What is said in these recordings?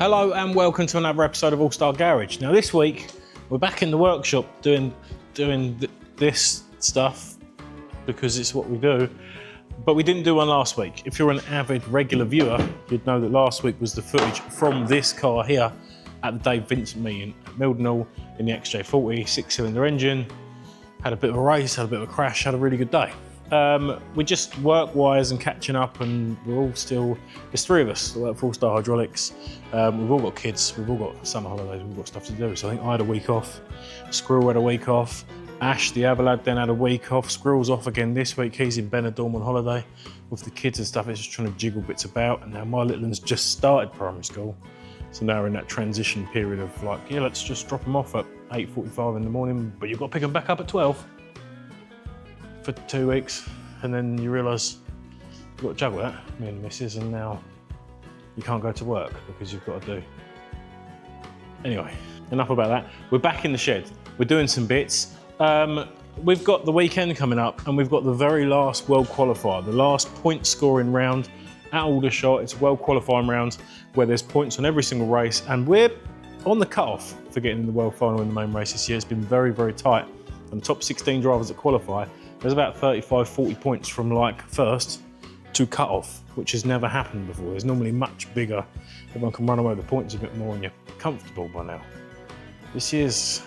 Hello and welcome to another episode of Allstar Garage. Now this week we're back in the workshop doing this stuff because it's what we do, but we didn't do one last week. If you're an avid regular viewer, you'd know that last week was the footage from this car here at the Dave Vincent meeting at Mildenhall in the XJ40 6-cylinder engine. Had a bit of a race, had a bit of a crash, had a really good day. We're just work-wise and catching up, and we're all still, there's three of us that work for Allstar Hydraulics. We've all got kids, we've all got summer holidays, we've got stuff to do. So I think I had a week off, Squirrel had a week off, Ash, the other lad, then had a week off. Squirrel's off again this week, he's in Benidorm on holiday. With the kids and stuff, it's just trying to jiggle bits about, and now my little one's just started primary school. So now we're in that transition period of like, yeah, let's just drop them off at 8:45 in the morning, but you've got to pick them back up at 12. For 2 weeks, and then you realise you've got to juggle that, me and the missus, and now you can't go to work because you've got to do. Anyway, enough about that. We're back in the shed. We're doing some bits. We've got the weekend coming up, and we've got the very last world qualifier, the last point scoring round at Aldershot. It's a world qualifying round where there's points on every single race, and we're on the cut-off for getting in the world final in the main race this year. It's been very, very tight. And the top 16 drivers that qualify, there's about 35, 40 points from like first to cut off, which has never happened before. There's normally much bigger. Everyone can run away with the points a bit more and you're comfortable by now. This year's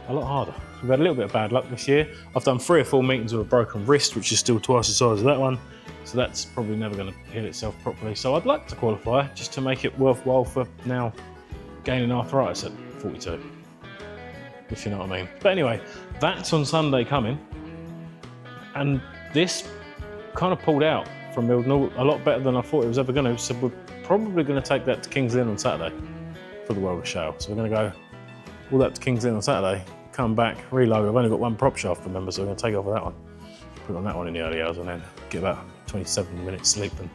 a lot harder. We've had a little bit of bad luck this year. I've done 3 or 4 meetings with a broken wrist, which is still twice the size of that one. So that's probably never going to heal itself properly. So I'd like to qualify just to make it worthwhile for now gaining arthritis at 42. If you know what I mean. But anyway, that's on Sunday coming. And this kind of pulled out from Mildenhall a lot better than I thought it was ever going to. So we're probably going to take that to King's Lynn on Saturday for the World of Shale. So we're going to go all that to King's Lynn on Saturday, come back, reload. I've only got one prop shaft, remember, so we're going to take off of that one. Put on that one in the early hours and then get about 27 minutes sleep and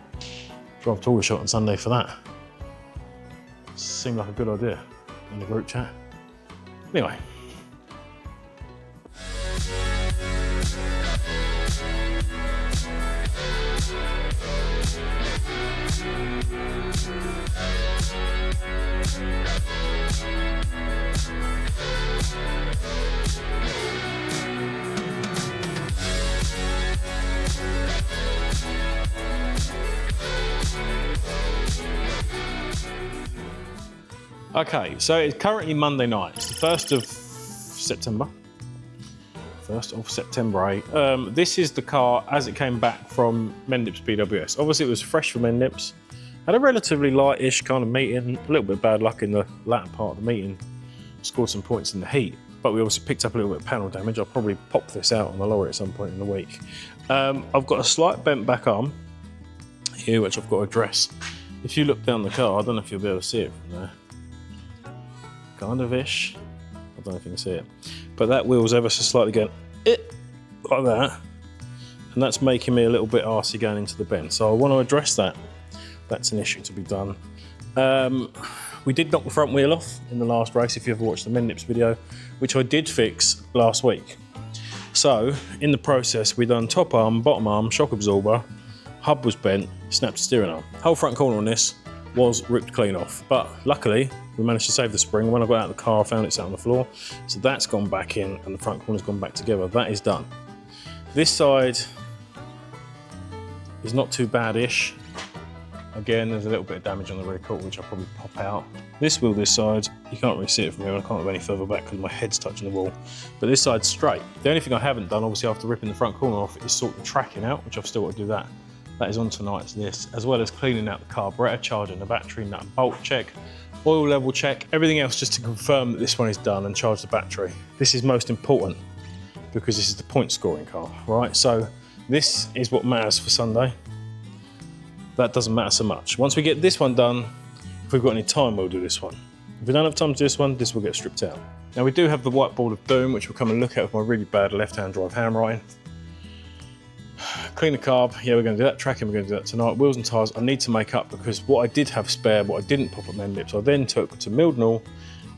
drive to Aldershot on Sunday for that. Seemed like a good idea in the group chat. Anyway. Okay, so it's currently Monday night. It's the 1st of September. 1st of September, eh? This is the car as it came back from Mendips BWS. Obviously it was fresh from Mendips. Had a relatively light-ish kind of meeting, a little bit of bad luck in the latter part of the meeting. Scored some points in the heat, but we also picked up a little bit of panel damage. I'll probably pop this out on the lorry at some point in the week. I've got a slight bent back arm here, which I've got to address. If you look down the car, I don't know if you'll be able to see it from there. Kind of ish. I don't know if you can see it. But that wheel's ever so slightly going like that. And that's making me a little bit arsey going into the bend. So I want to address that. That's an issue to be done. We did knock the front wheel off in the last race, if you ever watched the Mendips video, which I did fix last week. So in the process, we done top arm, bottom arm, shock absorber, hub was bent, snapped the steering arm. Whole front corner on this was ripped clean off. But luckily, we managed to save the spring. When I got out of the car, I found it sat on the floor. So that's gone back in and the front corner's gone back together. That is done. This side is not too bad-ish. Again, there's a little bit of damage on the rear quarter, which I'll probably pop out. This wheel, this side, you can't really see it from here. I can't go any further back because my head's touching the wall. But this side's straight. The only thing I haven't done, obviously, after ripping the front corner off, is sort the tracking out, which I've still got to do that. That is on tonight's list, as well as cleaning out the carburetor, charging the battery, nut and bolt check, oil level check, everything else just to confirm that this one is done and charge the battery. This is most important because this is the point scoring car, right? So this is what matters for Sunday. That doesn't matter so much. Once we get this one done, if we've got any time, we'll do this one. If we don't have time to do this one, this will get stripped out. Now we do have the whiteboard of doom, which we'll come and look at with my really bad left-hand drive handwriting. Clean the carb, yeah, we're going to do that. Tracking, we're going to do that tonight. Wheels and tyres, I need to make up because what I did have spare, what I didn't pop at Mendips, I then took to Mildenhall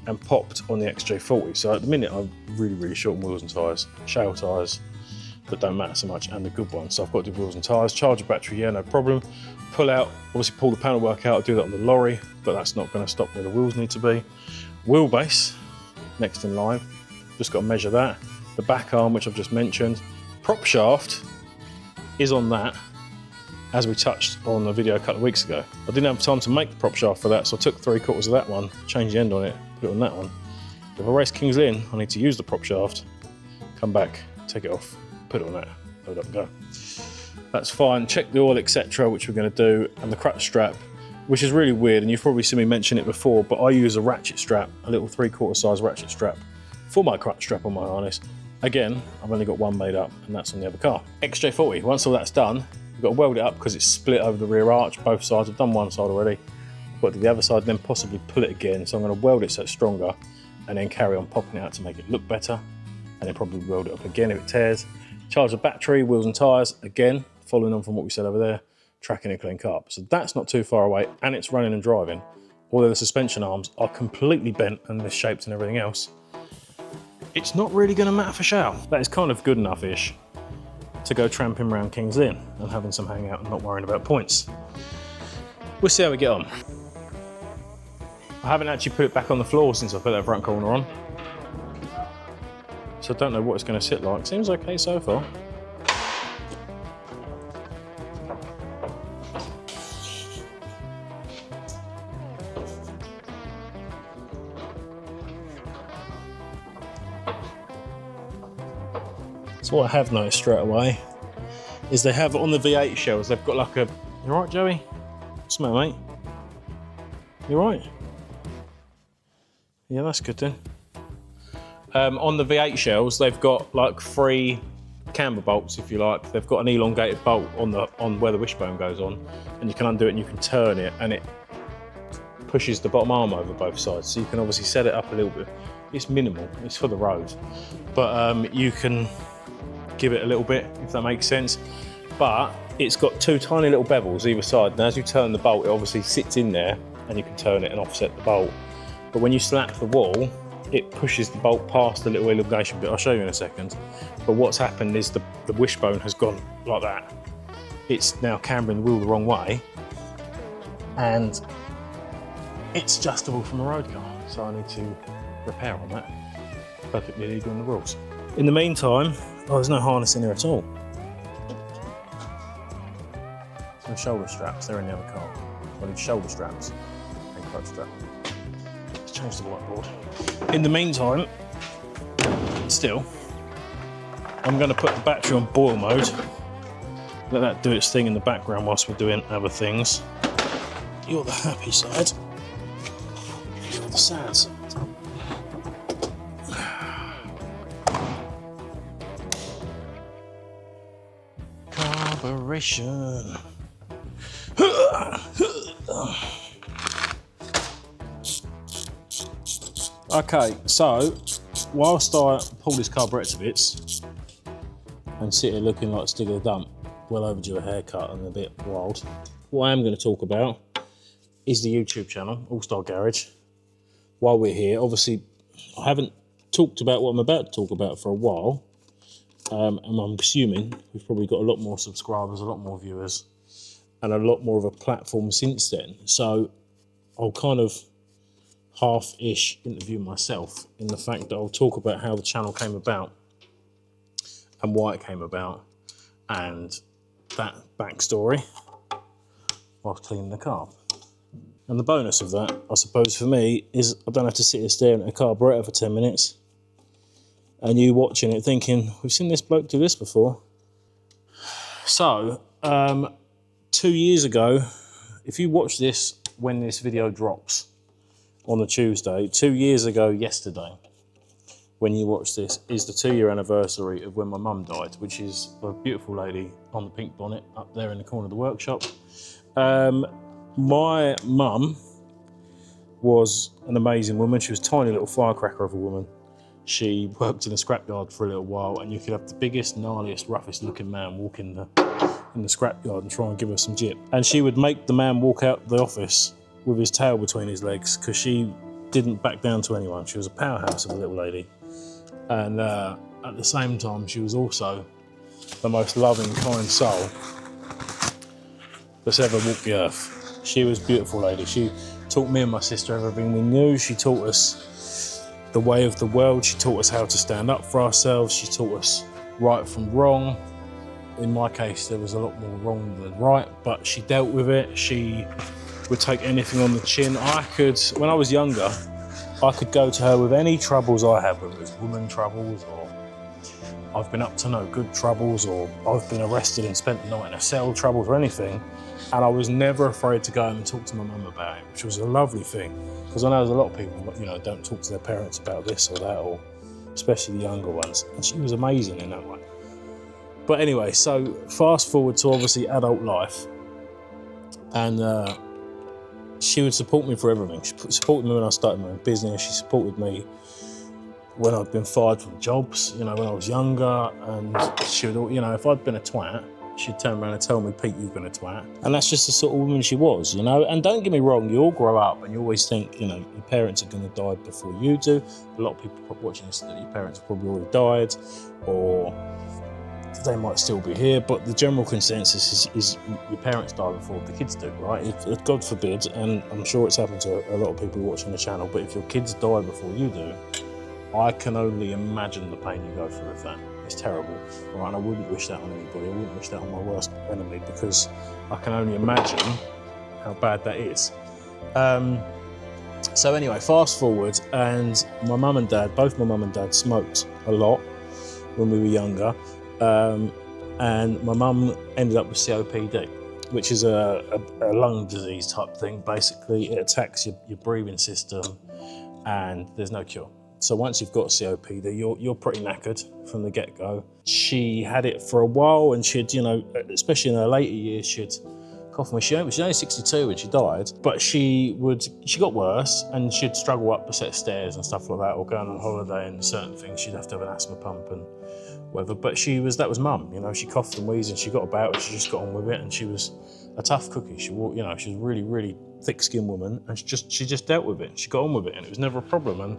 and popped on the XJ40. So at the minute, I'm really, really short on wheels and tyres, shale tyres. that don't matter so much, and the good ones. So I've got to do wheels and tyres. Charge the battery, yeah, no problem. Pull out, obviously pull the panel work out, I'll do that on the lorry, but that's not going to stop where the wheels need to be. Wheelbase, next in line, just got to measure that. The back arm, which I've just mentioned. Prop shaft is on that, as we touched on the video a couple of weeks ago. I didn't have time to make the prop shaft for that, so I took 3/4 of that one, changed the end on it, put it on that one. If I race Kings Lynn, I need to use the prop shaft, come back, take it off, put it on that, load up and go. That's fine. Check the oil, etc., which we're going to do, and the crutch strap, which is really weird, and you've probably seen me mention it before, but I use a ratchet strap, a little 3/4 size ratchet strap for my crutch strap on my harness. Again, I've only got one made up, and that's on the other car. XJ40, once all that's done, we've got to weld it up because it's split over the rear arch, both sides. I've done one side already. I've got to do the other side, then possibly pull it again. So I'm going to weld it so it's stronger, and then carry on popping it out to make it look better, and then probably weld it up again if it tears. Charge the battery, wheels and tyres, again, following on from what we said over there, tracking and clean carb. So that's not too far away, and it's running and driving. Although the suspension arms are completely bent and misshaped and everything else, it's not really going to matter for Shale. That is kind of good enough-ish to go tramping around Kings Lynn and having some hangout and not worrying about points. We'll see how we get on. I haven't actually put it back on the floor since I put that front corner on, so I don't know what it's going to sit like. Seems okay so far. So what I have noticed straight away is they have on the V8 shells, they've got like a, you all right, Joey? What's the matter, mate? You all right? Yeah, that's good then. On the V8 shells, they've got like 3 camber bolts, if you like. They've got an elongated bolt on where the wishbone goes on, and you can undo it and you can turn it, and it pushes the bottom arm over both sides. So you can obviously set it up a little bit. It's minimal, it's for the road, but you can give it a little bit, if that makes sense. But it's got 2 tiny little bevels either side, and as you turn the bolt, it obviously sits in there, and you can turn it and offset the bolt. But when you slap the wall, it pushes the bolt past the little elongation bit. I'll show you in a second. But what's happened is the wishbone has gone like that. It's now cambering the wheel the wrong way, and it's adjustable from a road car. So I need to repair on that. Perfectly legal in the rules. In the meantime, there's no harness in here at all. No shoulder straps, they're in the other car. I need shoulder straps and crutch strap. Let's change the whiteboard. In the meantime, still, I'm going to put the battery on boil mode. Let that do its thing in the background whilst we're doing other things. You're the happy side. You're the sad side. Carburation. Okay, so whilst I pull this carburetor to bits and sit here looking like a stick of the dump, well overdue a haircut and a bit wild, what I am going to talk about is the YouTube channel, Allstar Garage. While we're here, obviously, I haven't talked about what I'm about to talk about for a while, and I'm assuming we've probably got a lot more subscribers, a lot more viewers, and a lot more of a platform since then. So I'll kind of half-ish interview myself in the fact that I'll talk about how the channel came about and why it came about and that backstory whilst cleaning the car. And the bonus of that, I suppose for me, is I don't have to sit here staring at a carburetor for 10 minutes and you watching it thinking, we've seen this bloke do this before. So, 2 years ago, if you watch this when this video drops on the Tuesday, 2 years ago yesterday, when you watch this, is the 2-year anniversary of when my mum died, which is a beautiful lady on the pink bonnet up there in the corner of the workshop. My mum was an amazing woman. She was a tiny little firecracker of a woman. She worked in a scrapyard for a little while, and you could have the biggest, gnarliest, roughest looking man walk in the scrapyard and try and give her some jip. And she would make the man walk out the office with his tail between his legs because she didn't back down to anyone. She was a powerhouse of a little lady. And at the same time, she was also the most loving, kind soul that's ever walked the earth. She was a beautiful lady. She taught me and my sister everything we knew. She taught us the way of the world. She taught us how to stand up for ourselves. She taught us right from wrong. In my case, there was a lot more wrong than right, but she dealt with it. She would take anything on the chin. When I was younger, I could go to her with any troubles I had, whether it was woman troubles or I've been up to no good troubles or I've been arrested and spent the night in a cell troubles or anything. And I was never afraid to go home and talk to my mum about it, which was a lovely thing. Because I know there's a lot of people, don't talk to their parents about this or that, or especially the younger ones. And she was amazing in that way. But anyway, so fast forward to obviously adult life, and she would support me for everything. She supported me when I started my own business. She supported me when I'd been fired from jobs, when I was younger. And she would, if I'd been a twat, she'd turn around and tell me, Pete, you've been a twat. And that's just the sort of woman she was, And don't get me wrong, you all grow up and you always think, your parents are going to die before you do. A lot of people watching this, that your parents have probably already died, or they might still be here, but the general consensus is your parents die before the kids do, right? If God forbid, and I'm sure it's happened to a lot of people watching the channel, but if your kids die before you do, I can only imagine the pain you go through with that. It's terrible, right? And I wouldn't wish that on anybody. I wouldn't wish that on my worst enemy, because I can only imagine how bad that is. So anyway, fast forward, and my mum and dad, both my mum and dad smoked a lot when we were younger. And my mum ended up with COPD, which is a lung disease type thing. Basically, it attacks your breathing system, and there's no cure. So once you've got COPD, you're pretty knackered from the get-go. She had it for a while, and she'd, especially in her later years, she'd cough. She was only 62 when she died, but she got worse, and she'd struggle up a set of stairs and stuff like that, or going on holiday and certain things. She'd have to have an asthma pump and whatever. But that was mum. She coughed and wheezed, and she got about it. She just got on with it, and she was a tough cookie. She was a really, really thick-skinned woman, and she just dealt with it. She got on with it, and it was never a problem. And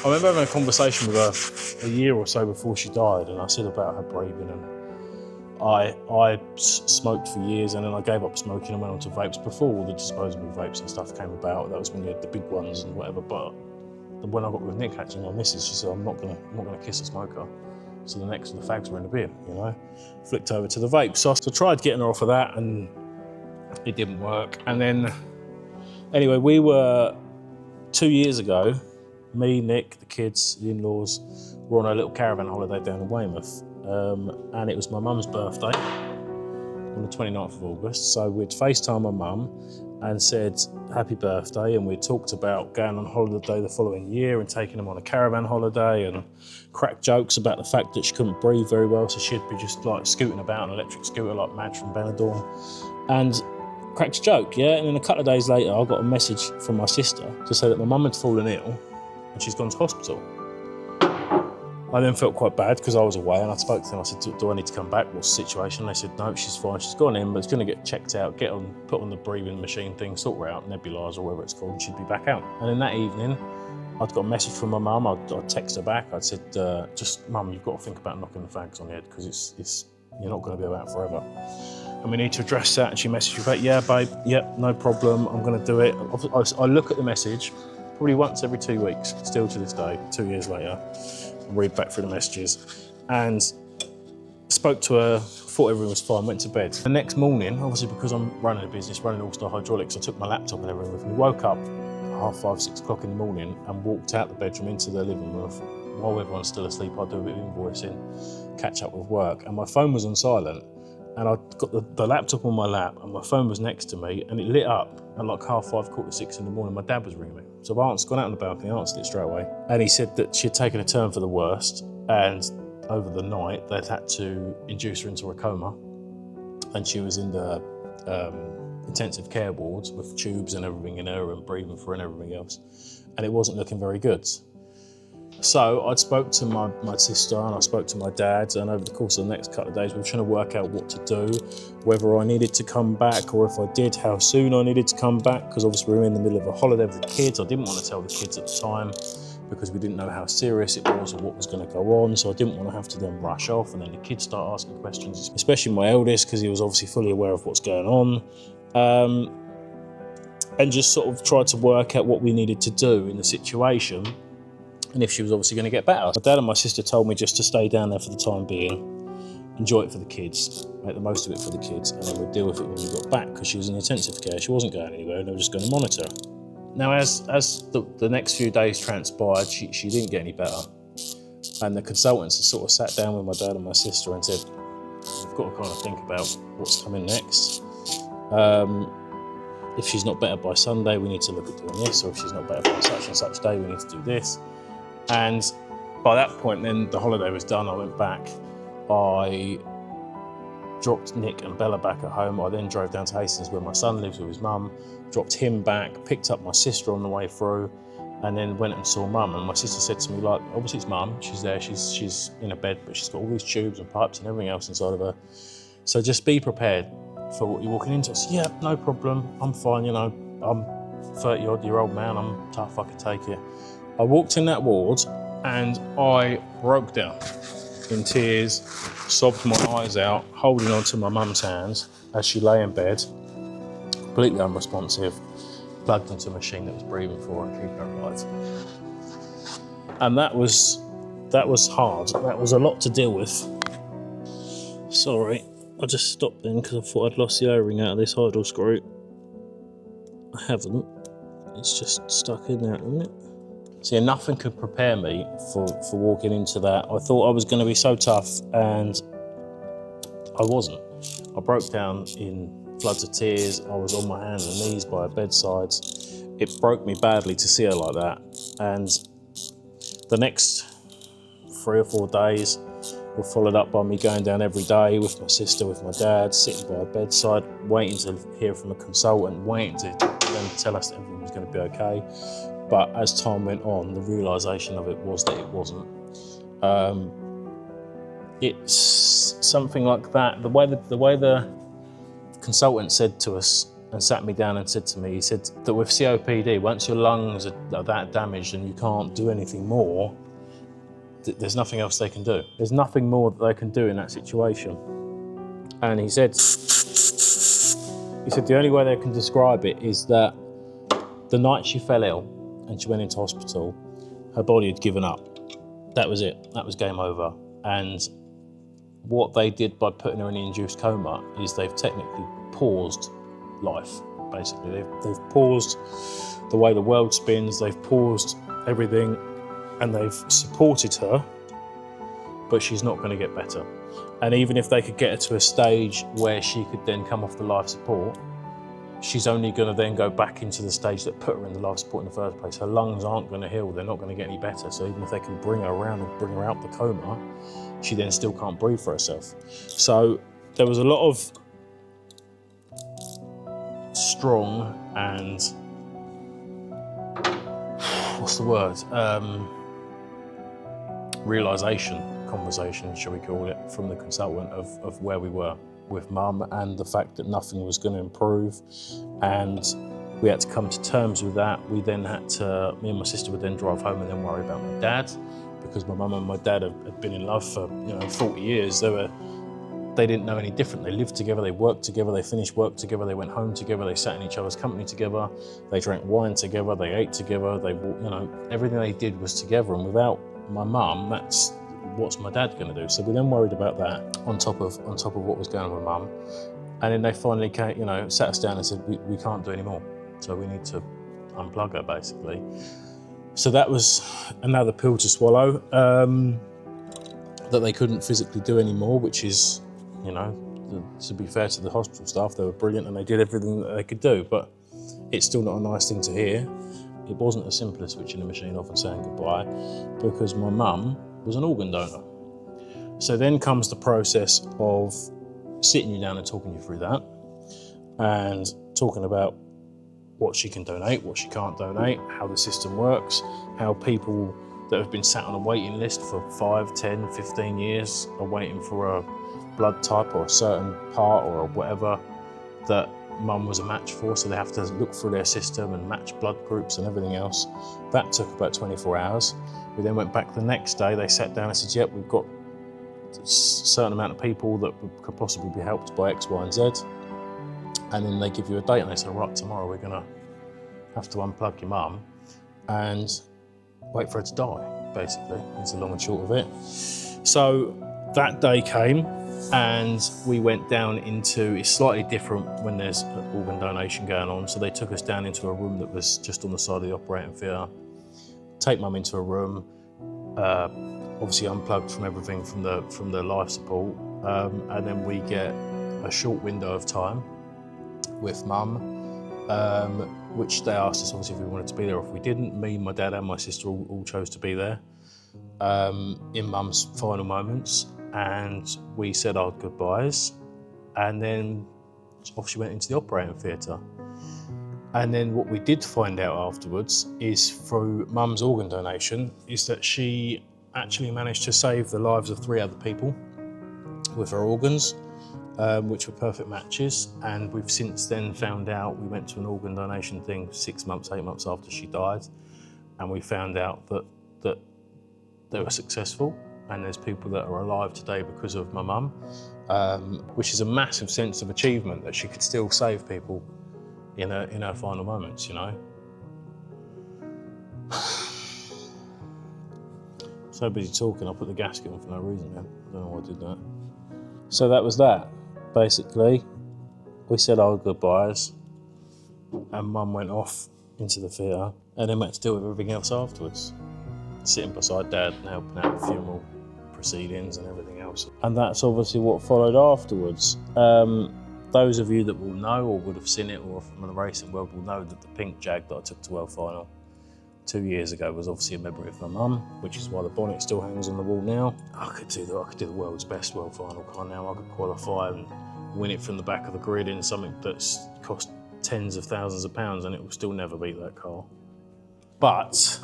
I remember having a conversation with her a year or so before she died, and I said about her breathing, and I smoked for years, and then I gave up smoking and went on to vapes before all the disposable vapes and stuff came about. That was when you had the big ones and whatever. But when I got with Nick, actually, my missus, she said, I'm not gonna kiss a smoker. So the next of the fags were in the bin, Flicked over to the vape. So I tried getting her off of that, and it didn't work. And then, anyway, we were 2 years ago, me, Nick, the kids, the in-laws, were on a little caravan holiday down in Weymouth. And it was my mum's birthday on the 29th of August. So we'd FaceTime my mum and said, happy birthday. And we talked about going on holiday the following year and taking them on a caravan holiday, and cracked jokes about the fact that she couldn't breathe very well. So she'd be just like scooting about an electric scooter like Madge from Benidorm. And cracked a joke, yeah? And then a couple of days later, I got a message from my sister to say that my mum had fallen ill and she's gone to hospital. I then felt quite bad because I was away, and I spoke to them. I said, do I need to come back? What's the situation? They said, no, she's fine. She's gone in, but it's going to get checked out, put on the breathing machine thing, sort her out, nebulizer or whatever it's called, and she'd be back out. And then that evening, I'd got a message from my mum. I'd text her back. I'd said, Mum, you've got to think about knocking the fags on the head, because you're not going to be about forever. And we need to address that. And she messaged me back, yeah, babe, yep, no problem. I'm going to do it. I look at the message probably once every 2 weeks, still to this day, 2 years later. Read back through the messages, and spoke to her, thought everything was fine, went to bed. The next morning, obviously because I'm running a business, running Allstar Hydraulics, I took my laptop and everything with me, woke up 5:30, 6 o'clock in the morning and walked out the bedroom into the living room. While everyone's still asleep, I do a bit of invoicing, catch up with work, and my phone was on silent, and I got the laptop on my lap, and my phone was next to me, and it lit up at like 5:30, 5:45 in the morning. My dad was ringing me. So I've gone out on the balcony, answered it straight away. And he said that she had taken a turn for the worst, and over the night they'd had to induce her into a coma, and she was in the intensive care wards with tubes and everything in her, and breathing for her and everything else. And it wasn't looking very good. So I spoke to my sister, and I spoke to my dad, and over the course of the next couple of days, we were trying to work out what to do, whether I needed to come back, or if I did, how soon I needed to come back, because obviously we were in the middle of a holiday with the kids. I didn't want to tell the kids at the time, because we didn't know how serious it was or what was going to go on. So I didn't want to have to then rush off and then the kids start asking questions, especially my eldest, because he was obviously fully aware of what's going on. And just sort of tried to work out what we needed to do in the situation and if she was obviously going to get better. My dad and my sister told me just to stay down there for the time being, enjoy it for the kids, make the most of it for the kids, and then we'd deal with it when we got back, because she was in intensive care. She wasn't going anywhere, and they were just going to monitor her. Now, as the next few days transpired, she didn't get any better. And the consultants had sort of sat down with my dad and my sister and said, we've got to kind of think about what's coming next. If she's not better by Sunday, we need to look at doing this, or if she's not better by such and such day, we need to do this. And by that point, then the holiday was done. I went back. I dropped Nick and Bella back at home. I then drove down to Hastings where my son lives with his mum, dropped him back, picked up my sister on the way through, and then went and saw mum. And my sister said to me, like, obviously it's mum, she's there, she's in a bed, but she's got all these tubes and pipes and everything else inside of her. So just be prepared for what you're walking into. I said, yeah, no problem, I'm fine, you know, I'm 30-odd-year-old man, I'm tough, I can take it. I walked in that ward and I broke down in tears, sobbed my eyes out, holding on to my mum's hands as she lay in bed, completely unresponsive, plugged into a machine that was breathing for her and keeping her alive. And that was hard. That was a lot to deal with. Sorry, I just stopped then because I thought I'd lost the O-ring out of this idle screw. I haven't. It's just stuck in there at the minute. So yeah, nothing could prepare me for walking into that. I thought I was going to be so tough, and I wasn't. I broke down in floods of tears. I was on my hands and knees by her bedside. It broke me badly to see her like that. And the next 3 or 4 days were followed up by me going down every day with my sister, with my dad, sitting by her bedside, waiting to hear from a consultant, waiting to them tell us that everything was going to be okay. But as time went on, the realisation of it was that it wasn't. It's something like that. The way the consultant said to us and sat me down and said to me, he said that with COPD, once your lungs are that damaged and you can't do anything more, there's nothing else they can do. There's nothing more that they can do in that situation. And he said the only way they can describe it is that the night she fell ill and she went into hospital, her body had given up. That was it. That was game over. And what they did by putting her in the induced coma is they've technically paused life, basically. They've paused the way the world spins, they've paused everything, and they've supported her, but she's not going to get better. And even if they could get her to a stage where she could then come off the life support, she's only going to then go back into the stage that put her in the life support in the first place. Her lungs aren't going to heal, they're not going to get any better. So even if they can bring her around and bring her out the coma, she then still can't breathe for herself. So there was a lot of strong and, what's the word? Realisation conversation, shall we call it, from the consultant of where we were with mum and the fact that nothing was going to improve, and we had to come to terms with that. We then had to, me and my sister would then drive home and then worry about my dad, because my mum and my dad had been in love for 40 years. They didn't know any different. They lived together, they worked together, they finished work together, they went home together, they sat in each other's company together, they drank wine together, they ate together, everything they did was together. And without my mum, what's my dad going to do? So we then worried about that on top of what was going on with mum. And then they finally came, sat us down and said, we can't do any more. So we need to unplug her, basically. So that was another pill to swallow, that they couldn't physically do anymore, which is, to be fair to the hospital staff, they were brilliant and they did everything that they could do, but it's still not a nice thing to hear. It wasn't as simple as switching the machine off and saying goodbye, because my mum was an organ donor. So then comes the process of sitting you down and talking you through that, and talking about what she can donate, what she can't donate, how the system works, how people that have been sat on a waiting list for 5, 10, 15 years are waiting for a blood type or a certain part or whatever, that mum was a match for, so they have to look through their system and match blood groups and everything else. That took about 24 hours. We then went back the next day. They sat down and said, yep, we've got a certain amount of people that could possibly be helped by X, Y, and Z. And then they give you a date and they say, right, tomorrow we're gonna have to unplug your mum and wait for her to die, basically. It's the long and short of it. So that day came and we went down into, it's slightly different when there's organ donation going on. So they took us down into a room that was just on the side of the operating theatre, take mum into a room, obviously unplugged from everything from the life support, and then we get a short window of time with mum, which they asked us obviously if we wanted to be there or if we didn't. Me, my dad and my sister all chose to be there in mum's final moments, and we said our goodbyes, and then off she went into the operating theatre. And then what we did find out afterwards is through mum's organ donation is that she actually managed to save the lives of 3 other people with her organs, which were perfect matches. And we've since then found out, we went to an organ donation thing 6 months, 8 months after she died, and we found out that they were successful, and there's people that are alive today because of my mum, which is a massive sense of achievement that she could still save people in her final moments, you know. So busy talking, I put the gasket on for no reason, man. I don't know why I did that. So that was that. Basically, we said our goodbyes, and mum went off into the theatre, and then we had to deal with everything else afterwards. Sitting beside dad and helping out with funeral proceedings and everything else. And that's obviously what followed afterwards. Those of you that will know or would have seen it or from the racing world will know that the pink Jag that I took to World Final 2 years ago was obviously a memory of my mum, which is why the bonnet still hangs on the wall now. I could do the world's best World Final car now. I could qualify and win it from the back of the grid in something that's cost tens of thousands of pounds, and it will still never beat that car. But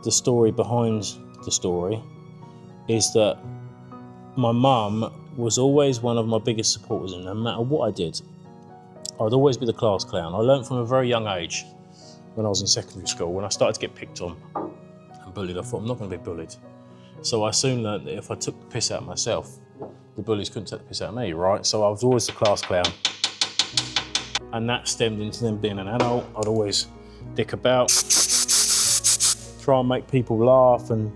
the story behind the story is that my mum was always one of my biggest supporters, and no matter what I did, I'd always be the class clown. I learned from a very young age when I was in secondary school, when I started to get picked on and bullied. I thought, I'm not going to be bullied. So I soon learned that if I took the piss out of myself, the bullies couldn't take the piss out of me, right? So I was always the class clown. And that stemmed into them being an adult. I'd always dick about, try and make people laugh, and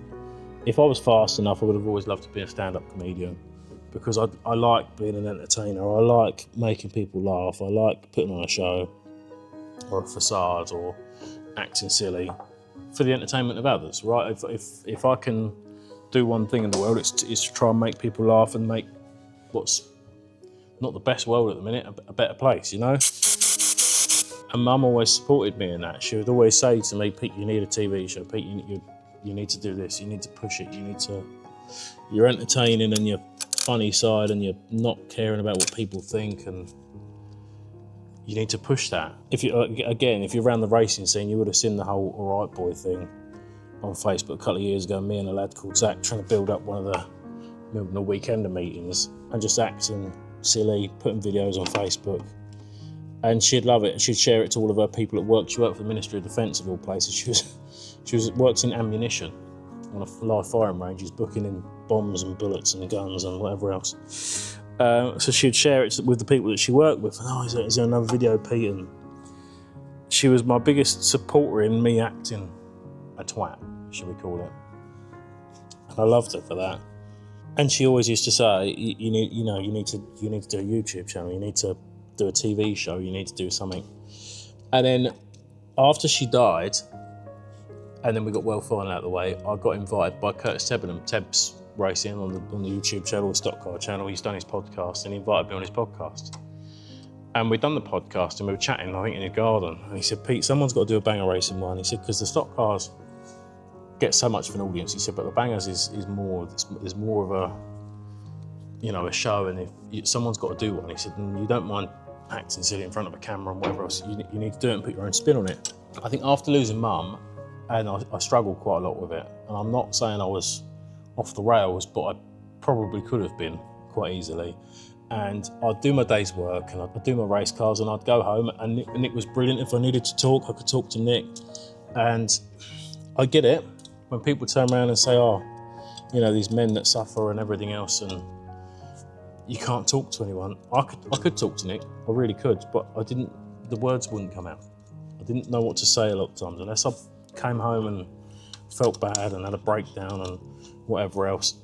if I was fast enough, I would have always loved to be a stand-up comedian, because I like being an entertainer. I like making people laugh. I like putting on a show or a facade or acting silly for the entertainment of others, right? If I can do one thing in the world, it's to try and make people laugh and make what's not the best world at the minute a better place, you know? And mum always supported me in that. She would always say to me, Pete, you need a TV show. Pete, you need to do this. You need to push it. You're entertaining and you're funny side, and you're not caring about what people think, and you need to push that. If you're around the racing scene, you would have seen the whole All Right Boy thing on Facebook a couple of years ago. Me and a lad called Zach trying to build up one of the Milton Weekender meetings and just acting silly, putting videos on Facebook. And she'd love it. She'd share it to all of her people at work. She worked for the Ministry of Defence of all places. She works in ammunition on a live firing range. She's booking in bombs and bullets and guns and whatever else. So she'd share it with the people that she worked with. Is there another video, Pete? And she was my biggest supporter in me acting a twat, should we call it? And I loved her for that. And she always used to say, you need to do a YouTube channel. You need to do a TV show. You need to do something. And then after she died, and then we got World Final out of the way, I got invited by Curtis Tebenham, Teb's Racing on the YouTube channel, the Stock Car channel. He's done his podcast, and he invited me on his podcast. And we'd done the podcast, and we were chatting, I think, in his garden. And he said, Pete, someone's got to do a banger racing one. He said, because the stock cars get so much of an audience. He said, but the bangers is more of a show, and if someone's got to do one, he said, and you don't mind acting silly in front of a camera and whatever else, you need to do it and put your own spin on it. I think after losing mum, and I struggled quite a lot with it, and I'm not saying I was off the rails, but I probably could have been quite easily. and I'd do my day's work and I'd do my race cars and I'd go home, and Nick was brilliant. If I needed to talk, I could talk to Nick. And I get it when people turn around and say, oh, you know, these men that suffer and everything else, and you can't talk to anyone. I could talk to Nick, I really could, but the words wouldn't come out. I didn't know what to say a lot of times, unless I came home and felt bad and had a breakdown and whatever else.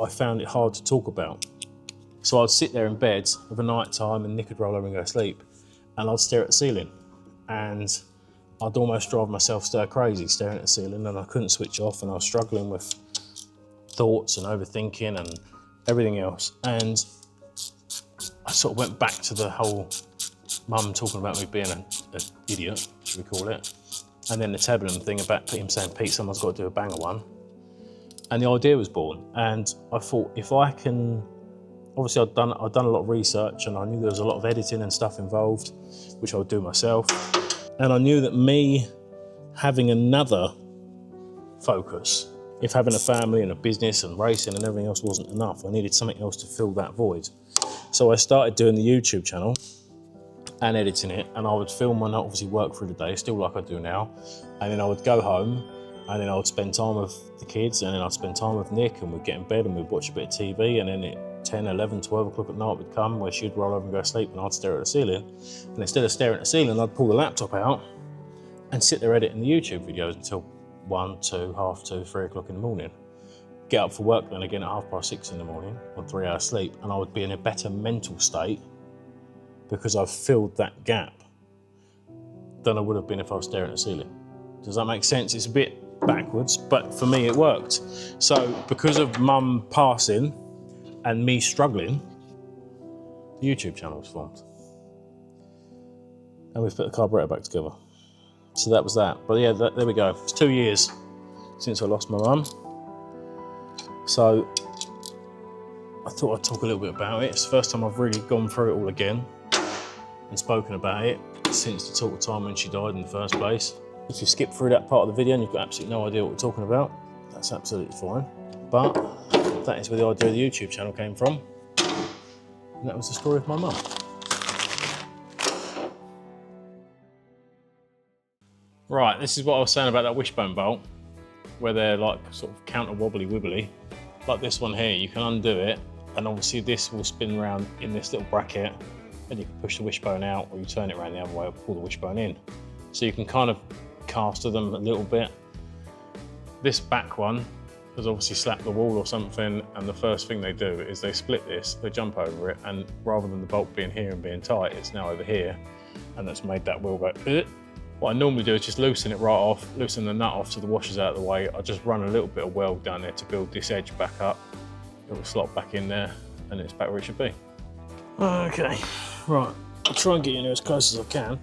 I found it hard to talk about. So I'd sit there in bed of a night time and Nick would roll over and go to sleep, and I'd stare at the ceiling, and I'd almost drive myself stir crazy staring at the ceiling, and I couldn't switch off, and I was struggling with thoughts and overthinking and everything else. And I sort of went back to the whole mum talking about me being an idiot, should we call it, and then the Tebbelan thing about him saying, Pete, someone's got to do a banger one. And the idea was born, and I thought, if I can, obviously I'd done a lot of research, and I knew there was a lot of editing and stuff involved, which I would do myself. And I knew that me having another focus, if having a family and a business and racing and everything else wasn't enough, I needed something else to fill that void. So I started doing the YouTube channel and editing it, and I would film and obviously work through the day, still like I do now. And then I would go home, and then I would spend time with the kids, and then I'd spend time with Nick, and we'd get in bed and we'd watch a bit of TV, and then at 10, 11, 12 o'clock at night would come where she'd roll over and go to sleep, and I'd stare at the ceiling. And instead of staring at the ceiling, I'd pull the laptop out and sit there editing the YouTube videos until 1, 2, half 2, 3 o'clock in the morning. Get up for work then again at 6:30 in the morning on 3 hours sleep, and I would be in a better mental state because I've filled that gap than I would have been if I was staring at the ceiling. Does that make sense? It's a bit backwards, but for me it worked. So because of mum passing and me struggling, the YouTube channel was formed. And we've put the carburetor back together. So that was that. But yeah, there we go. It's 2 years since I lost my mum. So I thought I'd talk a little bit about it. It's the first time I've really gone through it all again and spoken about it since the sort of time when she died in the first place. If you skip through that part of the video and you've got absolutely no idea what we're talking about, that's absolutely fine. But that is where the idea of the YouTube channel came from. And that was the story of my mum. Right, this is what I was saying about that wishbone bolt, where they're like sort of counter wobbly wibbly. Like this one here, you can undo it, and obviously this will spin around in this little bracket, and you can push the wishbone out, or you turn it around the other way or pull the wishbone in. So you can kind of caster them a little bit. This back one has obviously slapped the wall or something, and the first thing they do is they split this, they jump over it, and rather than the bolt being here and being tight, it's now over here, and that's made that wheel go Ugh. What I normally do is just loosen it right off, loosen the nut off so the washer's out of the way. I just run a little bit of weld down there to build this edge back up. It will slot back in there, and it's back where it should be. Okay, right, I'll try and get in there as close as I can.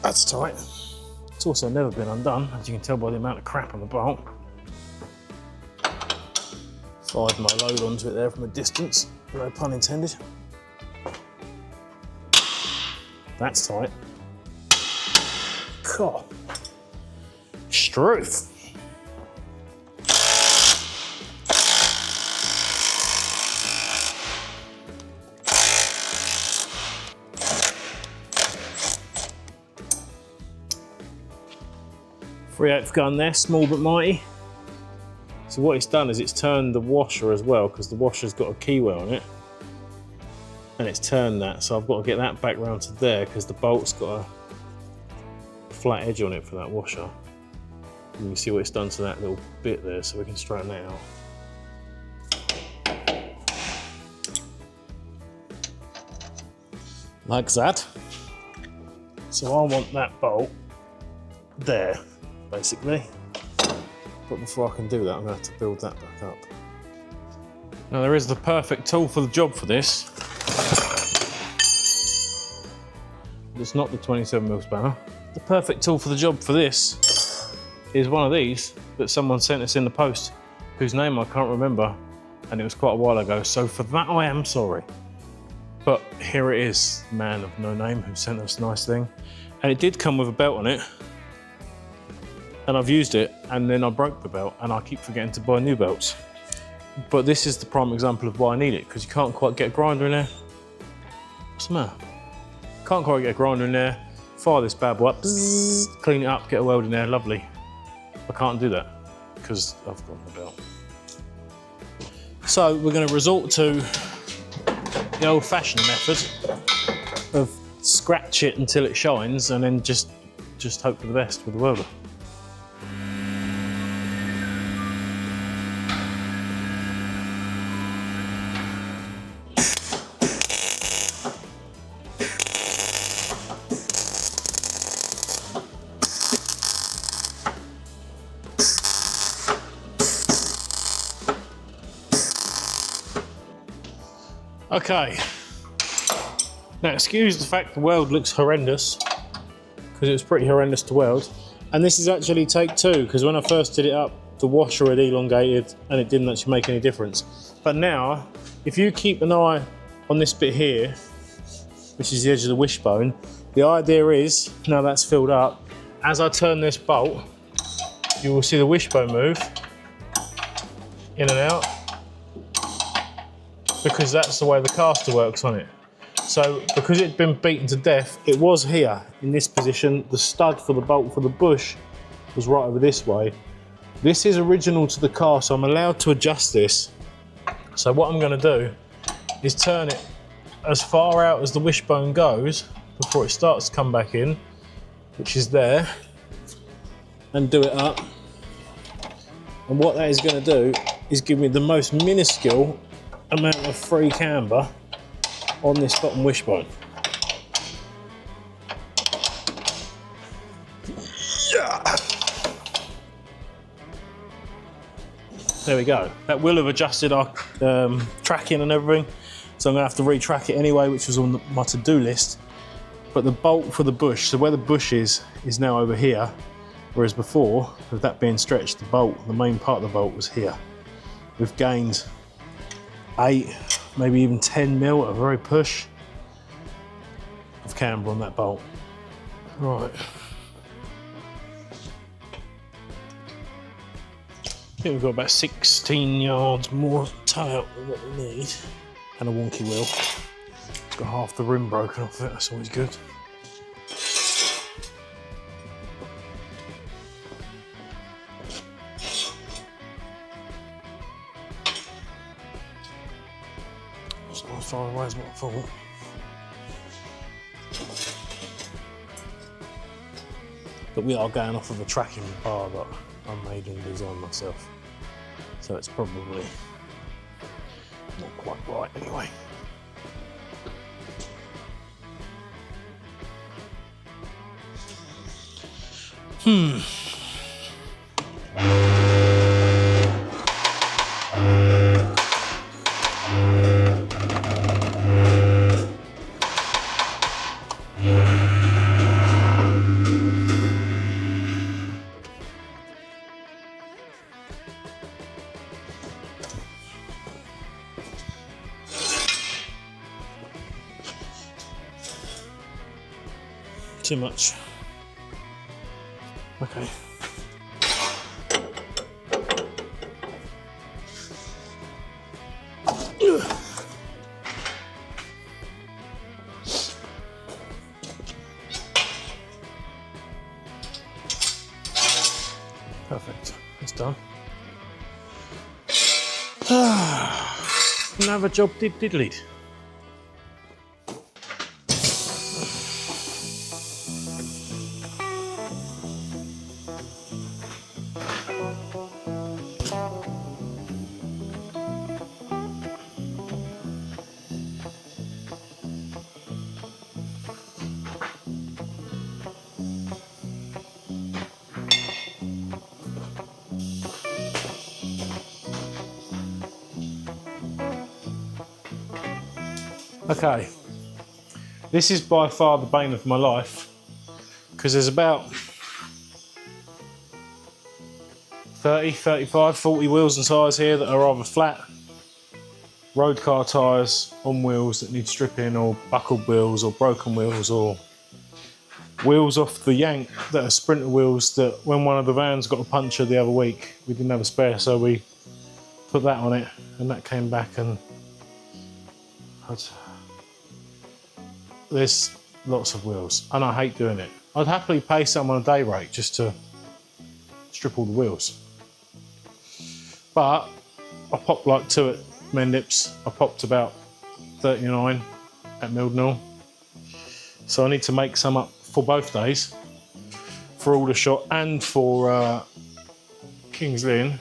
That's tight. It's also never been undone, as you can tell by the amount of crap on the bolt. Fired my load onto it there from a distance, no pun intended. That's tight. God. Struth. .3/8 gun there, small but mighty. So what it's done is it's turned the washer as well, because the washer's got a keyway on it. And it's turned that, so I've got to get that back round to there because the bolt's got a flat edge on it for that washer. And you can see what it's done to that little bit there, so we can straighten that out. Like that. So I want that bolt there, basically. But before I can do that, I'm going to have to build that back up. Now there is the perfect tool for the job for this. It's not the 27mm spanner. The perfect tool for the job for this is one of these that someone sent us in the post, whose name I can't remember, and it was quite a while ago, so for that I am sorry. But here it is, man of no name who sent us a nice thing. And it did come with a belt on it, and I've used it, and then I broke the belt, and I keep forgetting to buy new belts. But this is the prime example of why I need it, because you can't quite get a grinder in there. What's the matter? Can't quite get a grinder in there. Fire this bad boy up, bzzz, clean it up, get a weld in there, lovely. I can't do that because I've got my belt. So we're going to resort to the old-fashioned method of scratch it until it shines and then just hope for the best with the welder. Okay, now excuse the fact the weld looks horrendous, because it was pretty horrendous to weld. And this is actually take two, because when I first did it up, the washer had elongated and it didn't actually make any difference. But now, if you keep an eye on this bit here, which is the edge of the wishbone, the idea is, now that's filled up, as I turn this bolt, you will see the wishbone move in and out, because that's the way the caster works on it. So because it'd been beaten to death, it was here in this position. The stud for the bolt for the bush was right over this way. This is original to the car, so I'm allowed to adjust this. So what I'm going to do is turn it as far out as the wishbone goes before it starts to come back in, which is there, and do it up. And what that is going to do is give me the most minuscule amount of free camber on this bottom wishbone. Yeah. There we go. That will have adjusted our tracking and everything, so I'm going to have to retrack it anyway, which was on my to-do list. But the bolt for the bush, so where the bush is now over here, whereas before, with that being stretched, the bolt, the main part of the bolt was here. We've gained 8, maybe even 10 mil at a very push of camber on that bolt. Right. I think we've got about 16 yards more tie up than what we need. And a wonky wheel. It's got half the rim broken off it, that's always good. As far away as what I thought. But we are going off of a tracking bar that I made and designed myself. So it's probably not quite right anyway. Too much. Okay. Perfect. It's done. Another job diddlied. Okay, this is by far the bane of my life, because there's about 30, 35, 40 wheels and tyres here that are either flat, road car tyres on wheels that need stripping, or buckled wheels, or broken wheels, or wheels off the yank that are sprinter wheels that when one of the vans got a puncture the other week, we didn't have a spare, so we put that on it. and that came back, and there's lots of wheels, and I hate doing it. I'd happily pay someone a day rate just to strip all the wheels. But I popped like 2 at Mendips. I popped about 39 at Mildenhall. So I need to make some up for both days, for Aldershot and for Kings Lynn.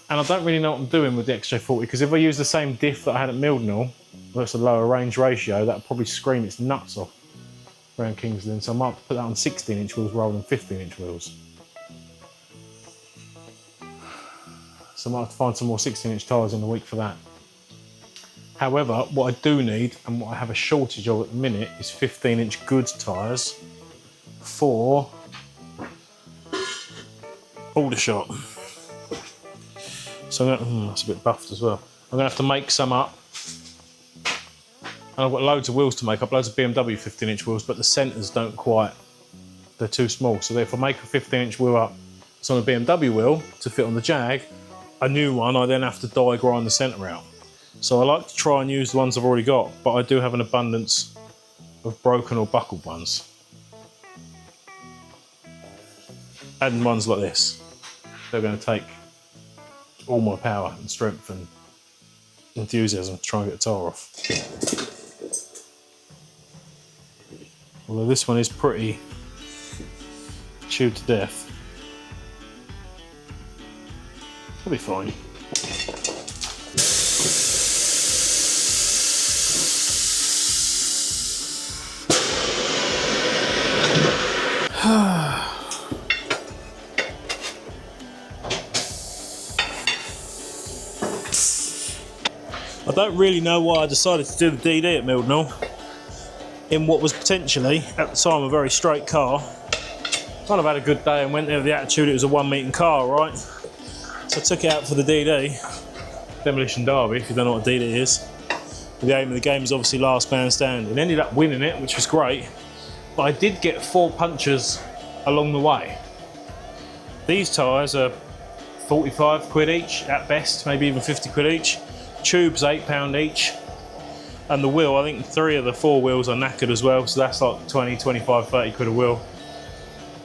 And I don't really know what I'm doing with the XJ40, because if I use the same diff that I had at Mildenhall, that's a lower range ratio, that'll probably scream its nuts off around Kings Lynn. So I might have to put that on 16-inch wheels rather than 15-inch wheels. So I might have to find some more 16-inch tyres in the week for that. However, what I do need, and what I have a shortage of at the minute, is 15-inch good tyres for Aldershot. So I'm gonna, that's a bit buffed as well. I'm gonna have to make some up. And I've got loads of wheels to make up, loads of BMW 15-inch wheels, but the centres don't quite, they're too small. So if I make a 15-inch wheel up, it's on a BMW wheel to fit on the Jag, a new one, I then have to die grind the centre out. So I like to try and use the ones I've already got, but I do have an abundance of broken or buckled ones. Adding ones like this, they're going to take all my power and strength and enthusiasm to try and get the tyre off. Although this one is pretty chewed to death. It'll be fine. I don't really know why I decided to do the DD at Mildenhall in what was potentially, at the time, a very straight car. Kind of had a good day and went there with the attitude it was a 1 meeting car, right? So I took it out for the DD, Demolition Derby, if you don't know what DD is. The aim of the game is obviously last man standing. Ended up winning it, which was great, but I did get 4 punctures along the way. These tyres are 45 quid each at best, maybe even 50 quid each. Tubes £8 each, and the wheel, I think 3 of the 4 wheels are knackered as well, so that's like 20, 25, 30 quid a wheel.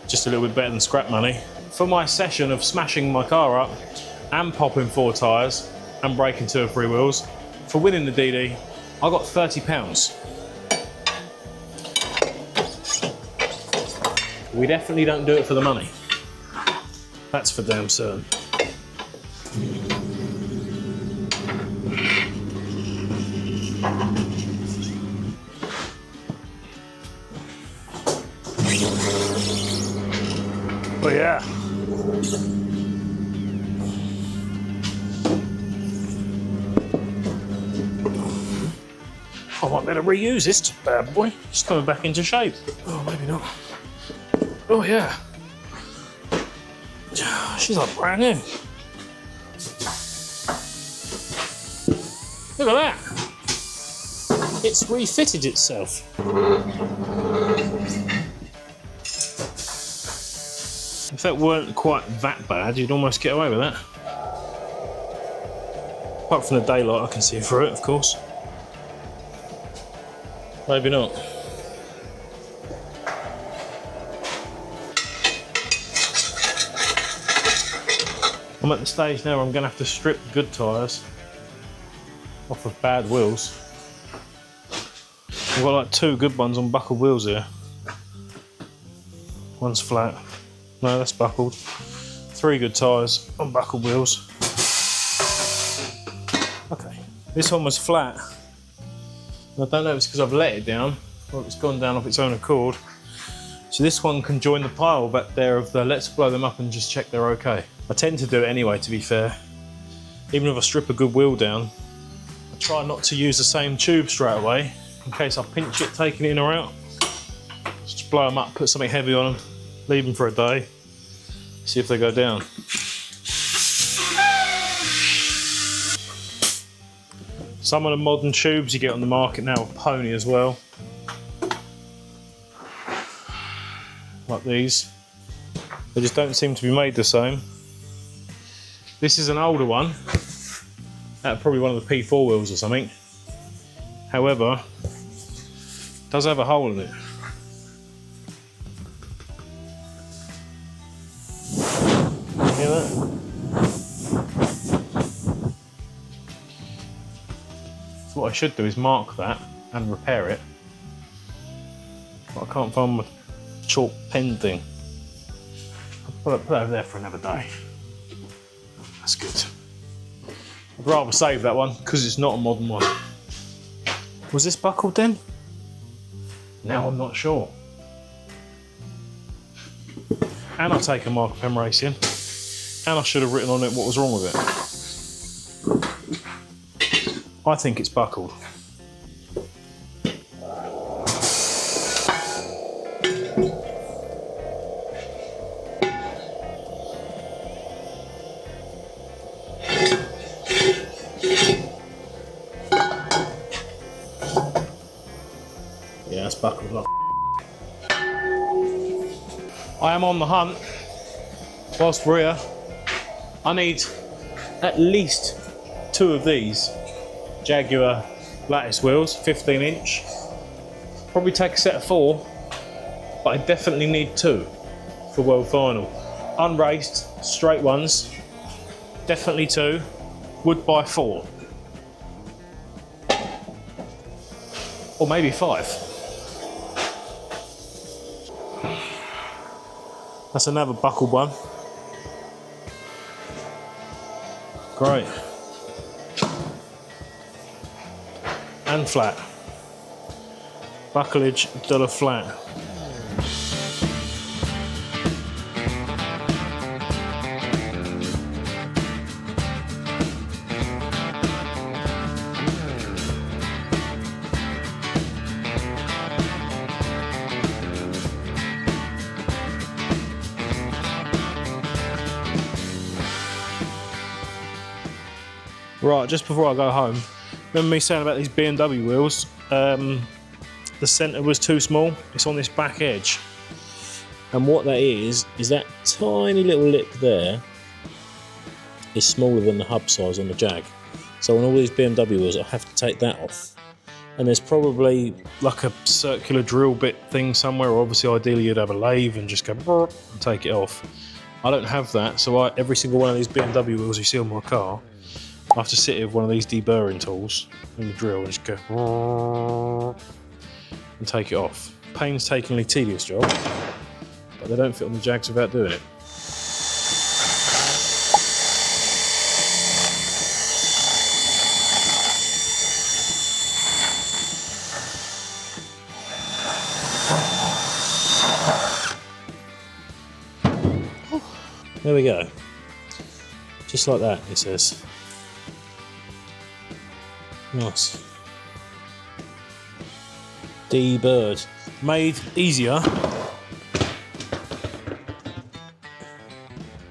Just a little bit better than scrap money. For my session of smashing my car up and popping 4 tyres and breaking 2 or 3 wheels, for winning the DD, I got £30. We definitely don't do it for the money. That's for damn certain. Oh yeah. I might better reuse this bad boy. It's coming back into shape. Oh, maybe not. Oh yeah. She's like brand new. Look at that. It's refitted itself. If that weren't quite that bad, you'd almost get away with that. Apart from the daylight, I can see through it, of course. Maybe not. I'm at the stage now where I'm going to have to strip good tyres off of bad wheels. I've got like 2 good ones on buckled wheels here. One's flat. No, that's buckled. 3 good tyres on buckled wheels. Okay, this one was flat. I don't know if it's because I've let it down or if it's gone down of its own accord. So this one can join the pile back there of the let's blow them up and just check they're okay. I tend to do it anyway, to be fair. Even if I strip a good wheel down, I try not to use the same tube straight away in case I pinch it taking it in or out. Just blow them up, put something heavy on them, leave them for a day, see if they go down. Some of the modern tubes you get on the market now are pony as well. Like these. They just don't seem to be made the same. This is an older one. That's probably one of the P4 wheels or something. However, it does have a hole in it. You hear that? So what I should do is mark that and repair it. But I can't find my chalk pen thing. I'll put it over there for another day. That's good. I'd rather save that one because it's not a modern one. Was this buckled then? Now I'm not sure. And I'll take a marker pen racing. And I should have written on it what was wrong with it. I think it's buckled. Yeah, it's buckled like. I am on the hunt. Whilst we're here, I need at least 2 of these Jaguar lattice wheels, 15-inch. Probably take a set of 4, but I definitely need 2 for World Final. Unraced, straight ones, definitely 2. Would buy 4. Or maybe 5. That's another buckled one. Great. And flat. Bucklage, dollar flat. Right, just before I go home, remember me saying about these BMW wheels? The centre was too small. It's on this back edge. And what that is that tiny little lip there is smaller than the hub size on the Jag. So on all these BMW wheels, I have to take that off. And there's probably like a circular drill bit thing somewhere, or obviously ideally you'd have a lathe and just go and take it off. I don't have that, so every single one of these BMW wheels you see on my car, I have to sit here with one of these deburring tools and the drill and just go and take it off. Painstakingly tedious job, but they don't fit on the Jags without doing it. There we go. Just like that, it says. Nice. Deburred. Made easier.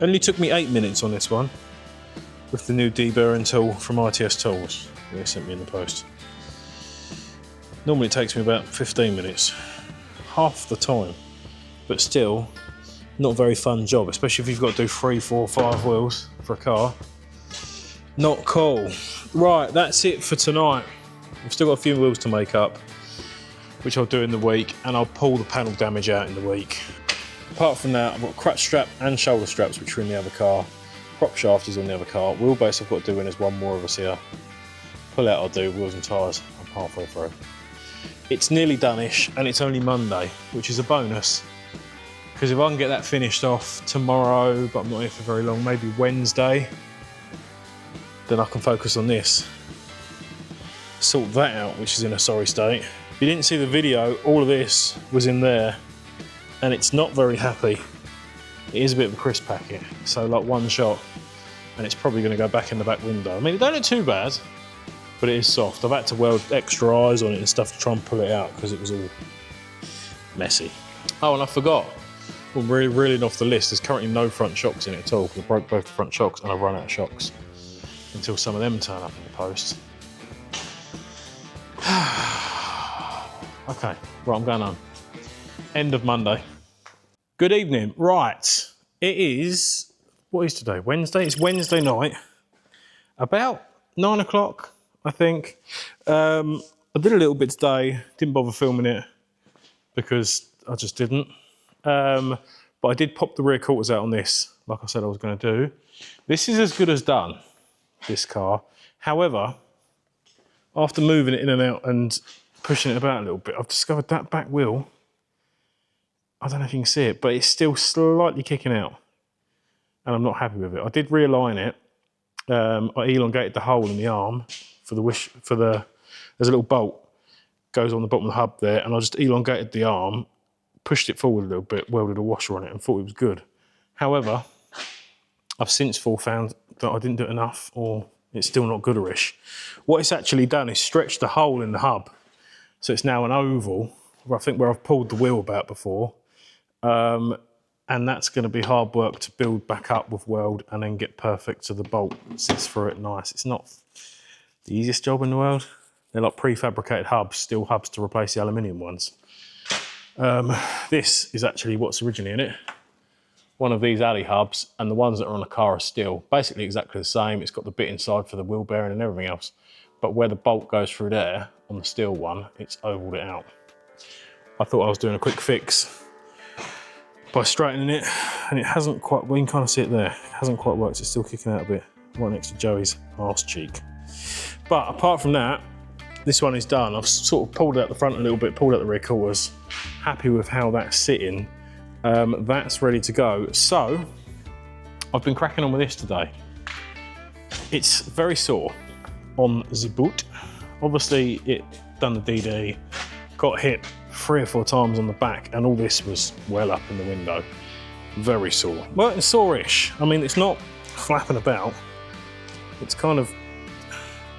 Only took me 8 minutes on this one with the new deburring tool from ITS Tools they sent me in the post. Normally it takes me about 15 minutes. Half the time. But still, not a very fun job, especially if you've got to do 3, 4, 5 wheels for a car. Not cool. Right, that's it for tonight. I've still got a few wheels to make up, which I'll do in the week, and I'll pull the panel damage out in the week. Apart from that, I've got crutch strap and shoulder straps, which are in the other car. Prop shaft is on the other car. Wheelbase I've got to do when there's one more of us here. Pull out I'll do, wheels and tyres. I'm halfway through. It's nearly done-ish, and it's only Monday, which is a bonus. Because if I can get that finished off tomorrow, but I'm not here for very long, maybe Wednesday, then I can focus on this. Sort that out, which is in a sorry state. If you didn't see the video, all of this was in there, and it's not very happy. It is a bit of a crisp packet, so like one shot, and it's probably going to go back in the back window. I mean, it don't look too bad, but it is soft. I've had to weld extra eyes on it and stuff to try and pull it out because it was all messy. Oh, and I forgot. Well, really reeling off the list, there's currently no front shocks in it at all. I broke both the front shocks and I've run out of shocks until some of them turn up in the post. Okay, right, I'm going home. End of Monday. Good evening. Right, it is, what is today? Wednesday? It's Wednesday night. About 9 o'clock, I think. I did a little bit today, didn't bother filming it because I just didn't. But I did pop the rear quarters out on this, like I said I was going to do. This is as good as done, this car. However, after moving it in and out and pushing it about a little bit, I've discovered that back wheel, I don't know if you can see it, but it's still slightly kicking out. And I'm not happy with it. I did realign it. I elongated the hole in the arm there's a little bolt goes on the bottom of the hub there, and I just elongated the arm, pushed it forward a little bit, welded a washer on it and thought it was good. However, I've since found that I didn't do it enough, or it's still not gooderish. What it's actually done is stretched the hole in the hub. So it's now an oval, I think where I've pulled the wheel about before. And that's going to be hard work to build back up with weld and then get perfect so the bolt sits through it nice. It's not the easiest job in the world. They're like prefabricated hubs, steel hubs to replace the aluminium ones. This is actually what's originally in it. One of these alley hubs, and the ones that are on the car are steel. Basically exactly the same. It's got the bit inside for the wheel bearing and everything else. But where the bolt goes through there, on the steel one, it's ovaled it out. I thought I was doing a quick fix by straightening it, and it hasn't quite, well, you can kind of see it there. It hasn't quite worked, it's still kicking out a bit, right next to Joey's arse cheek. But apart from that, this one is done. I've sort of pulled out the front a little bit, pulled out the rear quarters. Happy with how that's sitting. That's ready to go. So, I've been cracking on with this today. It's very sore on the boot. Obviously, it done the DD, got hit 3 or 4 times on the back, and all this was well up in the window. Very sore. Well, it's sore-ish. I mean, it's not flapping about. It's kind of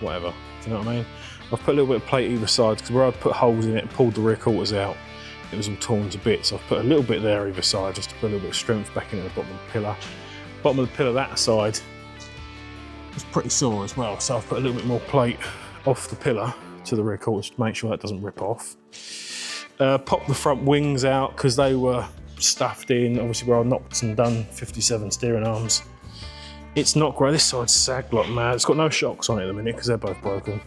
whatever. Do you know what I mean? I've put a little bit of plate either side, because where I'd put holes in it and pulled the rear quarters out, it was all torn to bits. I've put a little bit there either side just to put a little bit of strength back into the bottom of the pillar. Bottom of the pillar that side was pretty sore as well, so I've put a little bit more plate off the pillar to the rear quarters to make sure that doesn't rip off. Popped the front wings out because they were stuffed in, obviously where I knocked and done 57 steering arms. It's not great. This side's sagged like mad. It's got no shocks on it at the minute because they're both broken.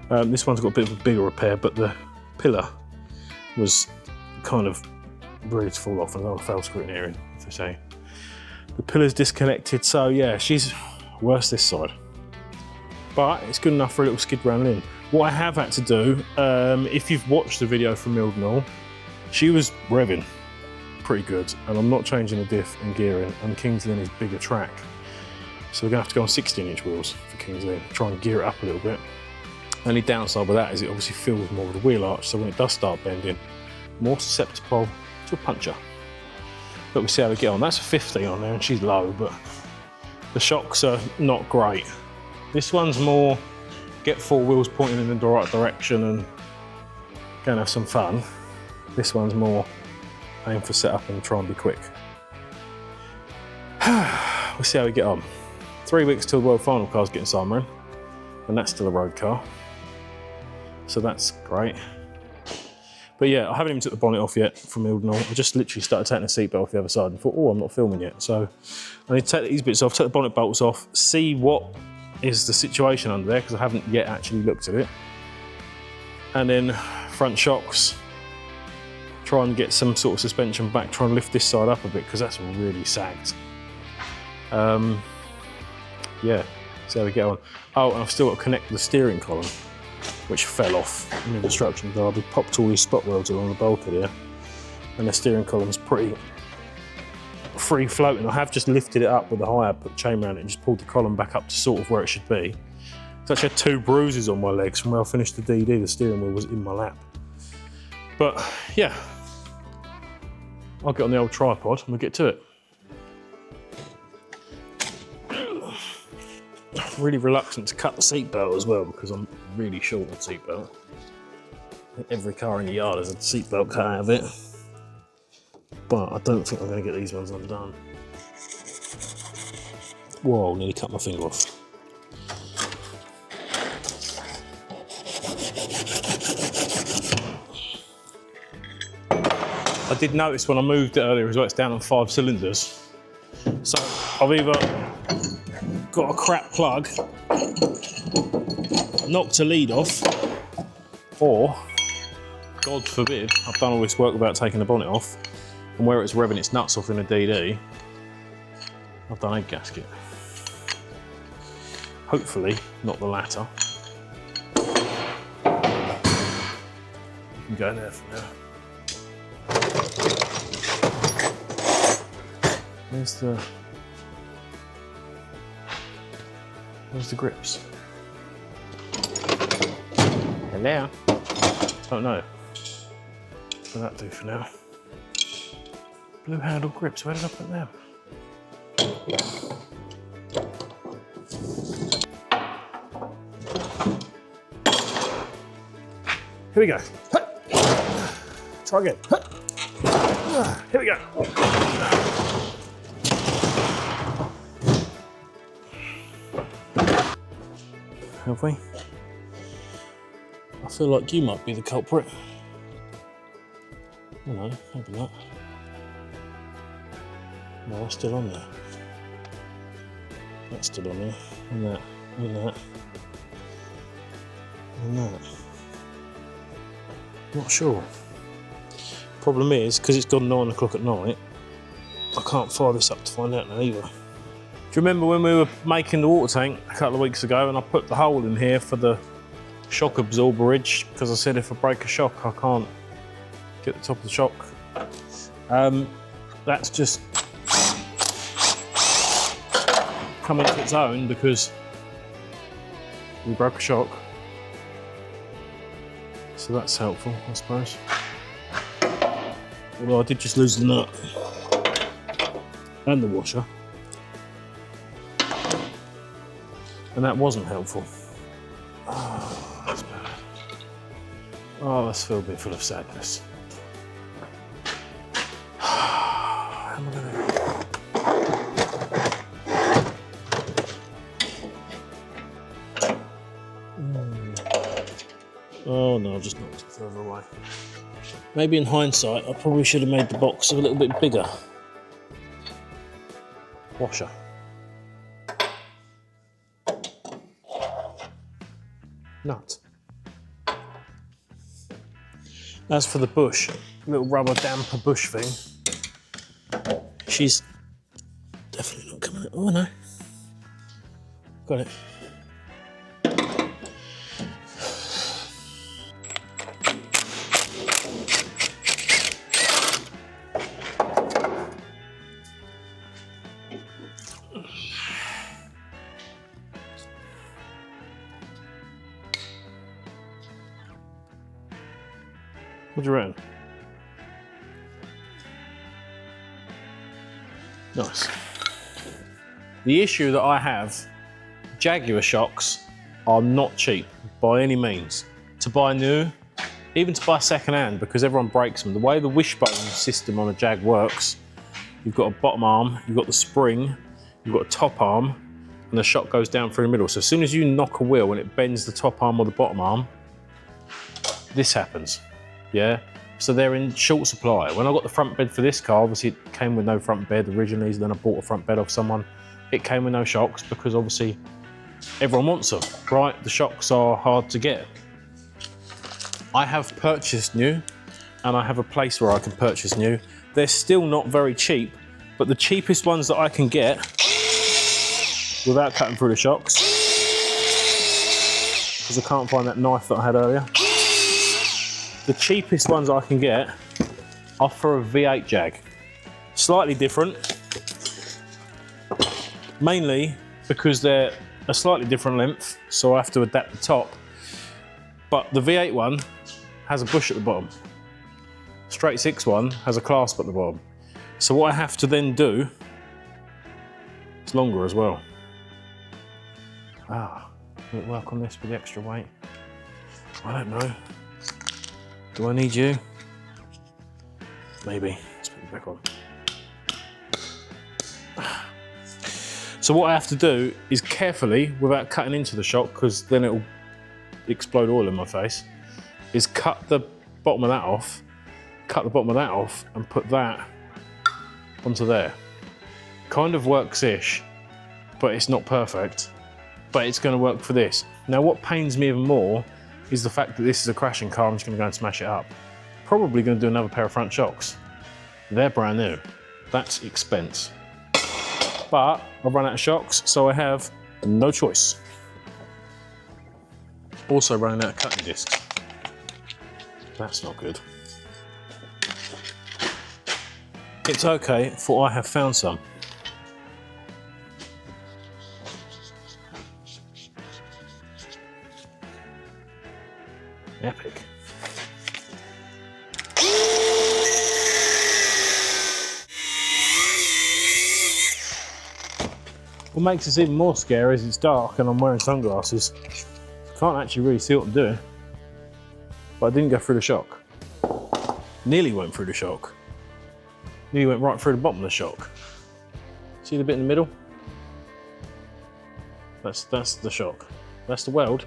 This one's got a bit of a bigger repair, but the pillar was kind of ready to fall off, and I don't fail screwing here in, if I say. The pillar's disconnected, so yeah, she's worse this side. But it's good enough for a little skid round in. What I have had to do, if you've watched the video from Mondayness, she was revving pretty good, and I'm not changing the diff and gearing, and Kings Lynn is bigger track. So we're gonna have to go on 16-inch wheels for Kings Lynn, try and gear it up a little bit. Only downside with that is it obviously fills more of the wheel arch, so when it does start bending, more susceptible to a puncture. But we'll see how we get on. That's a 50 on there, and she's low, but the shocks are not great. This one's more get 4 wheels pointing in the right direction and go and have some fun. This one's more aim for setup and try and be quick. We'll see how we get on. 3 weeks till the World Final car's getting sideman, and that's still a road car. So that's great. But yeah, I haven't even took the bonnet off yet from Mondayness. I just literally started taking the seatbelt off the other side and thought, oh, I'm not filming yet. So I need to take these bits off, take the bonnet bolts off, see what is the situation under there, because I haven't yet actually looked at it. And then front shocks, try and get some sort of suspension back, try and lift this side up a bit, because that's really sagged. Yeah, see how we get on. Oh, and I've still got to connect the steering column, which fell off in the instruction guide. We popped all these spot welds along the bulkhead here, and the steering column's pretty free floating. I have just lifted it up with a higher, put chain around it, and just pulled the column back up to sort of where it should be. So I actually had 2 bruises on my legs from where I finished the DD. The steering wheel was in my lap. But yeah, I'll get on the old tripod and we'll get to it. Really reluctant to cut the seatbelt as well, because I'm really short on seatbelt. I think every car in the yard has a seatbelt cut out of it, but I don't think I'm going to get these ones undone. Whoa, nearly cut my finger off. I did notice when I moved it earlier as well, it's down on 5 cylinders. So I've either got a crap plug knocked a lead off, or, God forbid, I've done all this work without taking the bonnet off, and where it's revving its nuts off in a DD, I've done a gasket. Hopefully, not the latter. You can go there for now. Where's the grips? Hello? Don't know. What'll that do for now? Blue handle grips, where did I put them? Here we go. Try again. Here we go. Have we? I feel like you might be the culprit. Oh no, maybe not. No, that's still on there. That's still on there. And that, and that, and that. Not sure. Problem is, because it's gone 9 o'clock at night, I can't fire this up to find out now either. Do you remember when we were making the water tank a couple of weeks ago and I put the hole in here for the shock absorber ridge because I said if I break a shock I can't get the top of the shock. That's just come into its own because we broke a shock. So that's helpful, I suppose. Although I did just lose the nut and the washer. And that wasn't helpful. Oh, that's bad. Oh, that's filled me full of sadness. How am I gonna... Oh no, I've just knocked it further away. Maybe in hindsight, I probably should have made the box a little bit bigger. Washer. Nut. As for the bush, little rubber damper bush thing, she's definitely not coming out. Oh no, got it. What do you reckon? Nice. The issue that I have, Jaguar shocks are not cheap by any means. To buy new, even to buy second hand, because everyone breaks them. The way the wishbone system on a Jag works, you've got a bottom arm, you've got the spring, you've got a top arm, and the shock goes down through the middle. So as soon as you knock a wheel and it bends the top arm or the bottom arm, this happens. Yeah, so they're in short supply. When I got the front bed for this car, obviously it came with no front bed originally, so then I bought a front bed off someone. It came with no shocks because obviously everyone wants them, right? The shocks are hard to get. I have purchased new, and I have a place where I can purchase new. They're still not very cheap, but the cheapest ones that I can get, without cutting through the shocks, because I can't find that knife that I had earlier. The cheapest ones I can get are for a V8 Jag. Slightly different, mainly because they're a slightly different length, so I have to adapt the top. But the V8 one has a bush at the bottom. Straight 6 one has a clasp at the bottom. So what I have to then do, it's longer as well. Ah, will it work on this with the extra weight? I don't know. Do I need you? Maybe. Let's put it back on. So what I have to do is carefully, without cutting into the shock, because then it'll explode oil in my face, is cut the bottom of that off, and put that onto there. Kind of works-ish, but it's not perfect. But it's going to work for this. Now what pains me even more is the fact that this is a crashing car. I'm just going to go and smash it up. Probably going to do another pair of front shocks. They're brand new. That's expense. But I've run out of shocks, so I have no choice. Also running out of cutting discs. That's not good. It's okay, for I have found some. Epic. What makes this even more scary is it's dark and I'm wearing sunglasses. Can't actually really see what I'm doing. But I didn't go through the shock. Nearly went through the shock. Nearly went right through the bottom of the shock. See the bit in the middle? That's the shock. That's the weld.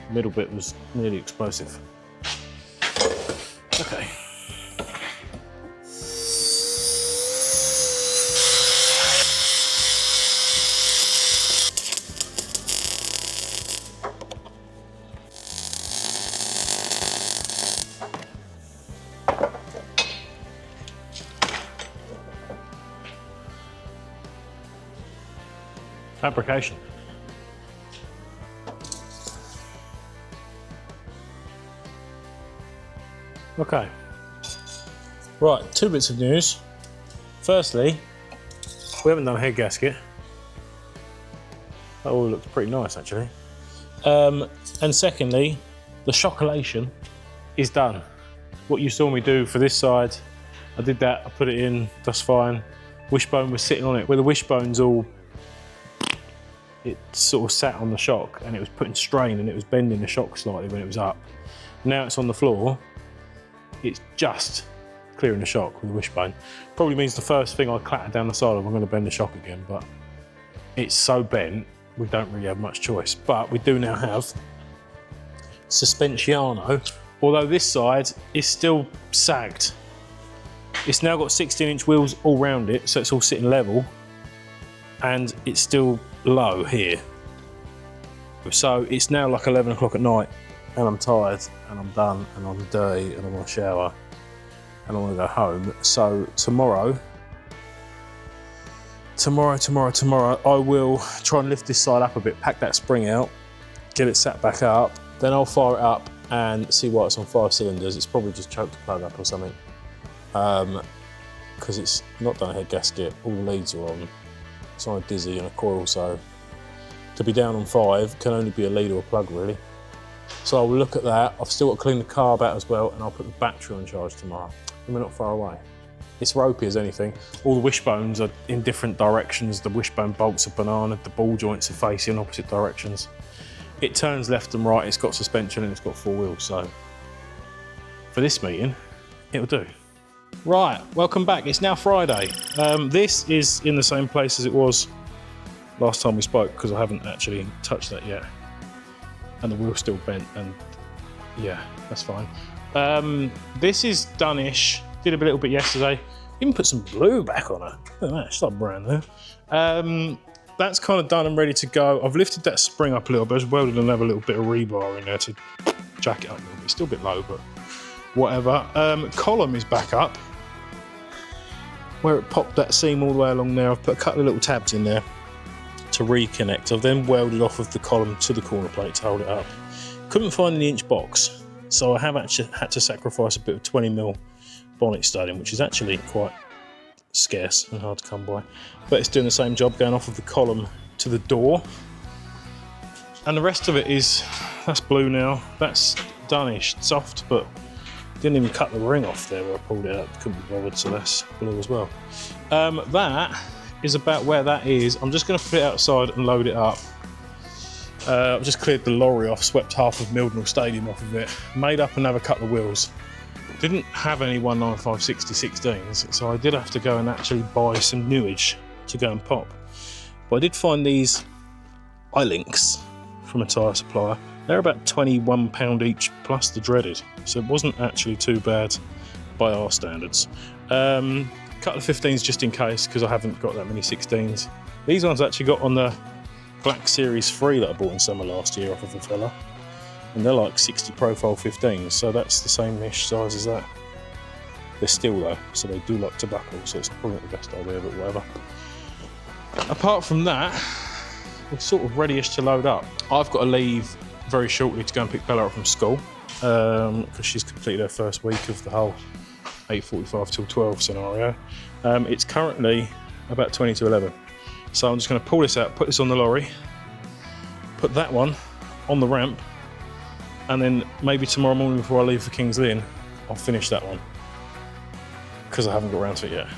The middle bit was nearly explosive. Okay. Fabrication. Okay. Right, 2 bits of news. Firstly, we haven't done a head gasket. That all looks pretty nice actually. And secondly, the shockulation is done. What you saw me do for this side, I did that, I put it in, that's fine. Wishbone was sitting on it. Where the wishbone's all, it sort of sat on the shock and it was putting strain and it was bending the shock slightly when it was up. Now it's on the floor, it's just clearing the shock with the wishbone. Probably means the first thing I clatter down the side of, I'm going to bend the shock again, but it's so bent, we don't really have much choice. But we do now have suspensiano, although this side is still sagged. It's now got 16-inch wheels all round it, so it's all sitting level, and it's still low here. So it's now like 11 o'clock at night, and I'm tired, and I'm done, and I'm dirty, and I want to shower, and I want to go home. So tomorrow, I will try and lift this side up a bit, pack that spring out, get it sat back up, then I'll fire it up and see why it's on 5 cylinders. It's probably just choked the plug up or something. Because it's not done a head gasket, all the leads are on. It's on a dizzy and a coil, so to be down on 5 can only be a lead or a plug really. So I'll look at that. I've still got to clean the carb out as well, and I'll put the battery on charge tomorrow. And we're not far away. It's ropey as anything. All the wishbones are in different directions. The wishbone bolts are banana, the ball joints are facing opposite directions. It turns left and right, it's got suspension and it's got 4 wheels, so for this meeting, it'll do. Right, welcome back. It's now Friday. This is in the same place as it was last time we spoke, because I haven't actually touched that yet. And the wheel's still bent, and yeah, that's fine. This is done-ish. Did a little bit yesterday. Even put some blue back on it. Look at that, it's like brand new. That's kind of done and ready to go. I've lifted that spring up a little bit. I've welded another little bit of rebar in there to jack it up a little bit. It's still a bit low, but whatever. Column is back up. Where it popped that seam all the way along there, I've put a couple of little tabs in there to reconnect. I've then welded off of the column to the corner plate to hold it up. Couldn't find the inch box, so I have actually had to sacrifice a bit of 20mm bonnet studding, which is actually quite scarce and hard to come by. But it's doing the same job, going off of the column to the door. And the rest of it is, that's blue now. That's done-ish, soft, but didn't even cut the ring off there where I pulled it up. Couldn't be bothered, so that's blue as well. That is about where that is. I'm just going to put it outside and load it up. I've just cleared the lorry off, swept half of Mildenhall Stadium off of it, made up another couple of wheels. Didn't have any 195 60/16s, so I did have to go and actually buy some newage to go and pop. But I did find these eye-links from a tyre supplier. They're about £21 each plus the dreaded, so it wasn't actually too bad by our standards. Couple of 15s just in case, because I haven't got that many 16s. These ones actually got on the Black Series 3 that I bought in summer last year off of a fella. And they're like 60 profile 15s, so that's the same-ish size as that. They're steel though, so they do like to buckle, so it's probably not the best idea, but whatever. Apart from that, we're sort of ready-ish to load up. I've got to leave very shortly to go and pick Bella up from school, because she's completed her first week of the whole 8:45 till 12 scenario. It's currently about 20 to 11. So I'm just going to pull this out, put this on the lorry, put that one on the ramp, and then maybe tomorrow morning before I leave for Kings Lynn, I'll finish that one, because I haven't got around to it yet.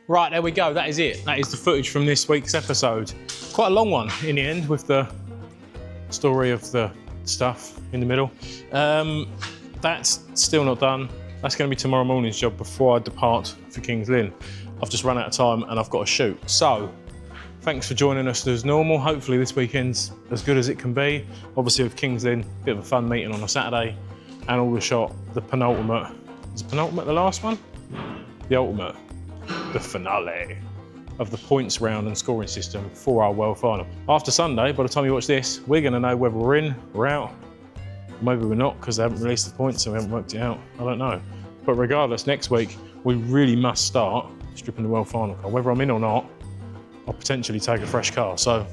Right, there we go, that is it. That is the footage from this week's episode. Quite a long one in the end, with the story of the stuff in the middle. That's still not done. That's gonna be tomorrow morning's job before I depart for Kings Lynn. I've just run out of time and I've got to shoot. So, thanks for joining us as normal. Hopefully this weekend's as good as it can be. Obviously with Kings Lynn, a bit of a fun meeting on a Saturday, and all the shot, the penultimate. Is penultimate the last one? The ultimate. The finale of the points round and scoring system for our world final. After Sunday, by the time you watch this, we're going to know whether we're in, we're out. Maybe we're not, because they haven't released the points, so we haven't worked it out. I don't know. But regardless, next week, we really must start stripping the world final car. Whether I'm in or not, I'll potentially take a fresh car. So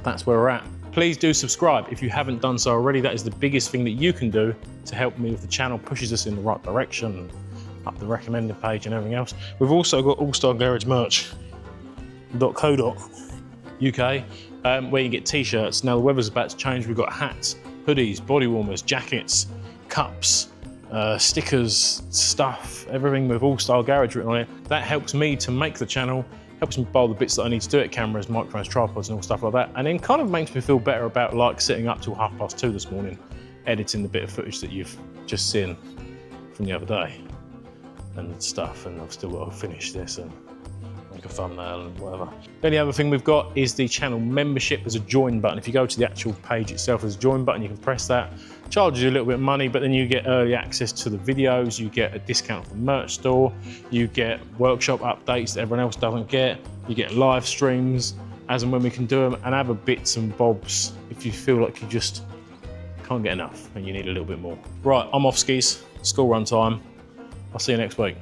that's where we're at. Please do subscribe if you haven't done so already. That is the biggest thing that you can do to help me with the channel, pushes us in the right direction, up the recommended page and everything else. We've also got Allstar Garage merch.co.uk, where you get t-shirts. Now the weather's about to change. We've got hats, hoodies, body warmers, jackets, cups, stickers, stuff, everything with Allstar Garage written on it. That helps me to make the channel, helps me buy all the bits that I need to do it, cameras, microphones, tripods and all stuff like that. And then kind of makes me feel better about like sitting up till 2:30 this morning, editing the bit of footage that you've just seen from the other day and stuff, and I've still got to finish this and make a thumbnail and whatever. The only other thing we've got is the channel membership. There's a join button. If you go to the actual page itself, there's a join button, you can press that. Charges you a little bit of money, but then you get early access to the videos, you get a discount from the merch store, you get workshop updates that everyone else doesn't get, you get live streams as and when we can do them, and other bits and bobs if you feel like you just can't get enough and you need a little bit more. Right, I'm off skis, school run time. I'll see you next week.